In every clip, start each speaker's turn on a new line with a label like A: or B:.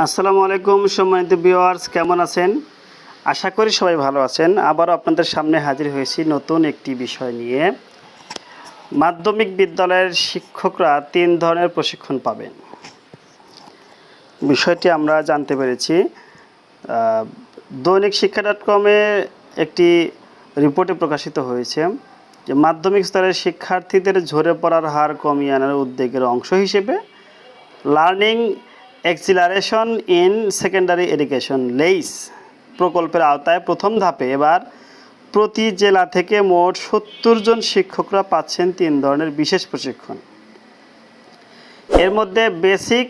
A: আসসালামু আলাইকুম সম্মানিত ভিউয়ার্স, কেমন আছেন? আশা করি সবাই ভালো আছেন। আবারও আপনাদের সামনে হাজির হয়েছি নতুন একটি বিষয় নিয়ে। মাধ্যমিক বিদ্যালয়ের শিক্ষকরা 3 ধরনের প্রশিক্ষণ পাবেন। বিষয়টি আমরা জানতে পেরেছি দৈনিক শিক্ষা.com-এ একটি রিপোর্টে প্রকাশিত হয়েছে যে মাধ্যমিক স্তরের শিক্ষার্থীদের ঝরে পড়ার হার কমিয়ে আনার উদ্যোগের অংশ হিসেবে learning acceleration in secondary education Lay's প্রকল্পের আওতায় প্রথম ধাপে এবার প্রতি জেলা থেকে মোট 70 জন শিক্ষকরা পাচ্ছেন 3 ধরনের বিশেষ প্রশিক্ষণ। এর মধ্যে বেসিক,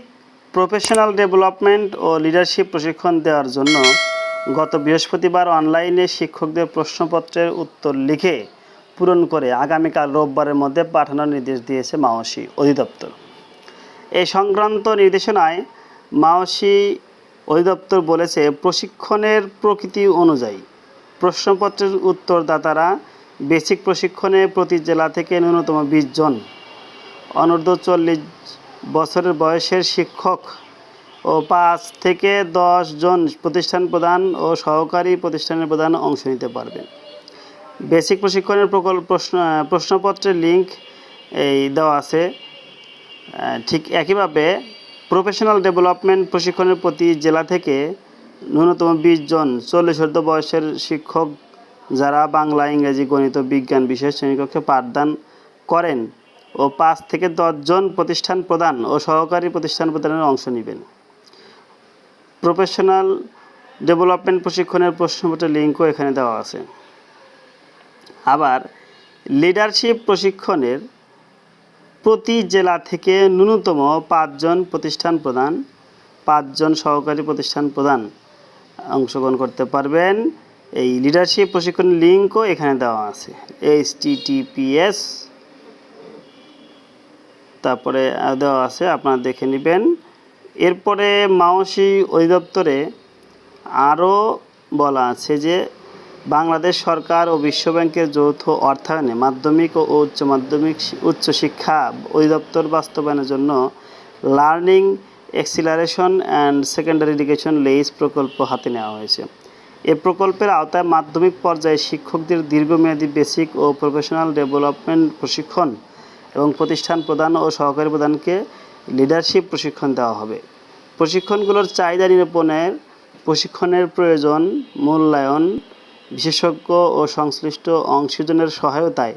A: প্রফেশনাল ডেভেলপমেন্ট ও লিডারশিপ প্রশিক্ষণ দেওয়ার জন্য গত বৃহস্পতিবার অনলাইনে শিক্ষকদের প্রশ্নপত্রের উত্তর লিখে পূরণ করে আগামীকাল রোববারের মধ্যে পাঠানোর নির্দেশ দিয়েছে মাওসি অধিদপ্তর। এই সংক্রান্ত নির্দেশনায় মাওসি অধিদপ্তর বলেছে, প্রশিক্ষণের প্রকৃতি অনুযায়ী প্রশ্নপত্রের উত্তরদাতারা বেসিক প্রশিক্ষণে প্রতি জেলা থেকে ন্যূনতম 20 জন, অনূর্ধ্ব 40 বছরের বয়সের শিক্ষক ও 5 থেকে 10 জন প্রতিষ্ঠান প্রধান ও সহকারী প্রতিষ্ঠানের প্রধান অংশ নিতে পারবেন। বেসিক প্রশিক্ষণের প্রশ্নপত্রের লিঙ্ক দেওয়া আছে। ঠিক একইভাবে প্রফেশনাল ডেভেলপমেন্ট প্রশিক্ষণের প্রতি জেলা থেকে ন্যূনতম 20 জন 40 বয়সের শিক্ষক যারা বাংলা, ইংরেজি, গণিত, বিজ্ঞান বিষয় শ্রেণীকক্ষে পাঠদান করেন ও 5 থেকে 10 জন প্রতিষ্ঠান প্রধান ও সহকারী প্রতিষ্ঠান প্রধানের অংশ নেবেন। প্রফেশনাল ডেভেলপমেন্ট প্রশিক্ষণের প্রশ্নপত্রের লিঙ্কও এখানে দেওয়া আছে। আবার লিডারশিপ প্রশিক্ষণের প্রতি জেলা থেকে ন্যূনতম 5 জন প্রতিষ্ঠান প্রধান, 5 জন সহকারী প্রতিষ্ঠান প্রধান অংশগ্রহণ করতে পারবেন। এই লিডারশিপ প্রশিক্ষণের লিঙ্কও এখানে দেওয়া আছে, https তারপরে দেওয়া আছে, আপনারা দেখে নেবেন। এরপরে মাওসি অধিদপ্তরে আরও বলা আছে যে বাংলাদেশ সরকার ও বিশ্বব্যাংকের যৌথ অর্থায়নে মাধ্যমিক ও উচ্চশিক্ষা অধিদপ্তর বাস্তবায়নের জন্য learning acceleration and secondary education Lay's প্রকল্প হাতে নেওয়া হয়েছে। এ প্রকল্পের আওতায় মাধ্যমিক পর্যায়ে শিক্ষকদের দীর্ঘমেয়াদী বেসিক ও প্রফেশনাল ডেভেলপমেন্ট প্রশিক্ষণ এবং প্রতিষ্ঠান প্রধান ও সহকারী প্রধানকে লিডারশিপ প্রশিক্ষণ দেওয়া হবে। প্রশিক্ষণগুলোর চাহিদা নিরূপণের, প্রশিক্ষণের প্রয়োজন মূল্যায়ন, বিশেষজ্ঞ ও সংশ্লিষ্ট অংশীজনের সহায়তায়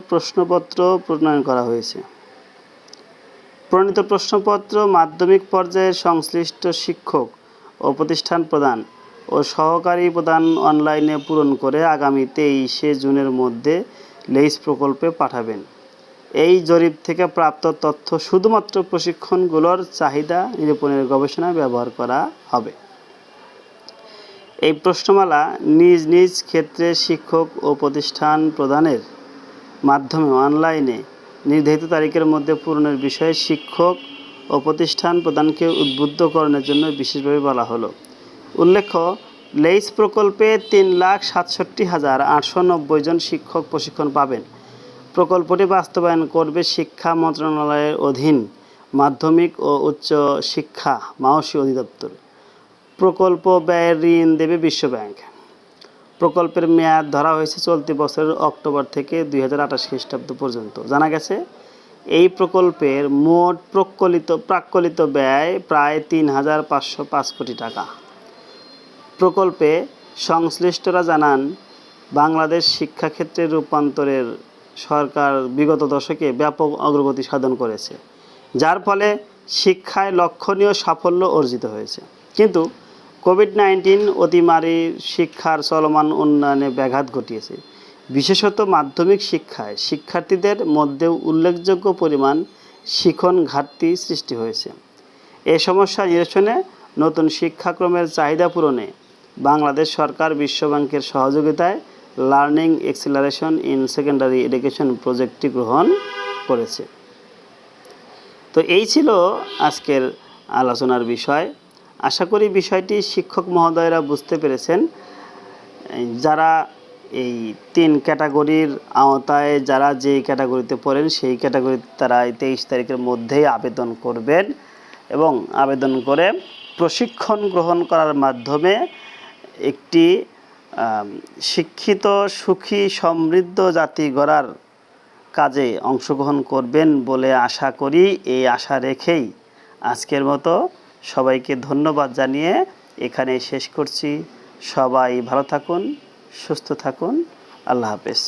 A: প্রশ্নপত্র প্রণয়ন করা হয়েছে। প্রণীত প্রশ্নপত্র মাধ্যমিক পর্যায়ের সংশ্লিষ্ট শিক্ষক ও প্রতিষ্ঠান প্রধান ও সহকারী প্রধান অনলাইনে পূরণ করে আগামী 23শে জুনের মধ্যে লেইস প্রকল্পে পাঠাবেন। এই জরিপ থেকে প্রাপ্ত তথ্য শুধুমাত্র প্রশিক্ষণগুলোর চাহিদা নিরূপণের গবেষণায় ব্যবহার করা হবে। এই প্রশ্নমালা নিজ নিজ ক্ষেত্রে শিক্ষক ও প্রতিষ্ঠান প্রদানের মাধ্যমে অনলাইনে নির্ধারিত তারিখের মধ্যে পূরণের বিষয়ে শিক্ষক ও প্রতিষ্ঠান প্রদানকে উদ্বুদ্ধকরণের জন্য বিশেষভাবে বলা হলো। উল্লেখ্য, লেইস প্রকল্পে 3,67,890 জন শিক্ষক প্রশিক্ষণ পাবেন। প্রকল্পটি বাস্তবায়ন করবে শিক্ষা মন্ত্রণালয়ের অধীন মাধ্যমিক ও উচ্চ শিক্ষা মাওসি অধিদপ্তর। প্রকল্প ব্যয়ের ঋণ দেবে বিশ্বব্যাংক। প্রকল্পের মেয়াদ ধরা হয়েছে চলতি বছরের অক্টোবর থেকে 2028 খ্রিস্টাব্দ পর্যন্ত। জানা গেছে, এই প্রকল্পের মোট প্রাক্কলিত ব্যয় প্রায় 3,505 কোটি টাকা। প্রকল্পে সংশ্লিষ্টরা জানান, বাংলাদেশ শিক্ষাক্ষেত্রের রূপান্তরের সরকার বিগত দশকে ব্যাপক অগ্রগতি সাধন করেছে, যার ফলে শিক্ষায় লক্ষণীয় সাফল্য অর্জিত হয়েছে। কিন্তু কোভিড-19 অতিমারী শিক্ষার চলমান উন্নয়নে ব্যাঘাত ঘটিয়েছে। বিশেষত মাধ্যমিক শিক্ষায় শিক্ষার্থীদের মধ্যেও উল্লেখযোগ্য পরিমাণ শিখন ঘাটতি সৃষ্টি হয়েছে। এই সমস্যা নিরসনে নতুন শিক্ষাক্রমের চাহিদা পূরণে বাংলাদেশ সরকার বিশ্বব্যাংকের সহযোগিতায় learning acceleration in secondary education প্রজেক্টটি গ্রহণ করেছে। তো এই ছিল আজকের আলোচনার বিষয়। আশা করি বিষয়টি শিক্ষক মহোদয়রা বুঝতে পেরেছেন। যারা এই 3 ক্যাটাগরির আওতায় যারা যে ক্যাটাগরিতে পড়েন সেই ক্যাটাগরিতে তারা এই 23 তারিখের মধ্যেই আবেদন করবেন এবং আবেদন করে প্রশিক্ষণ গ্রহণ করার মাধ্যমে একটি শিক্ষিত, সুখী, সমৃদ্ধ জাতি গড়ার কাজে অংশগ্রহণ করবেন বলে আশা করি। এই আশা রেখেই আজকের মতো সবাইকে ধন্যবাদ জানিয়ে এখানে শেষ করছি। সবাই ভালো থাকুন, সুস্থ থাকুন। আল্লাহ হাফেজ।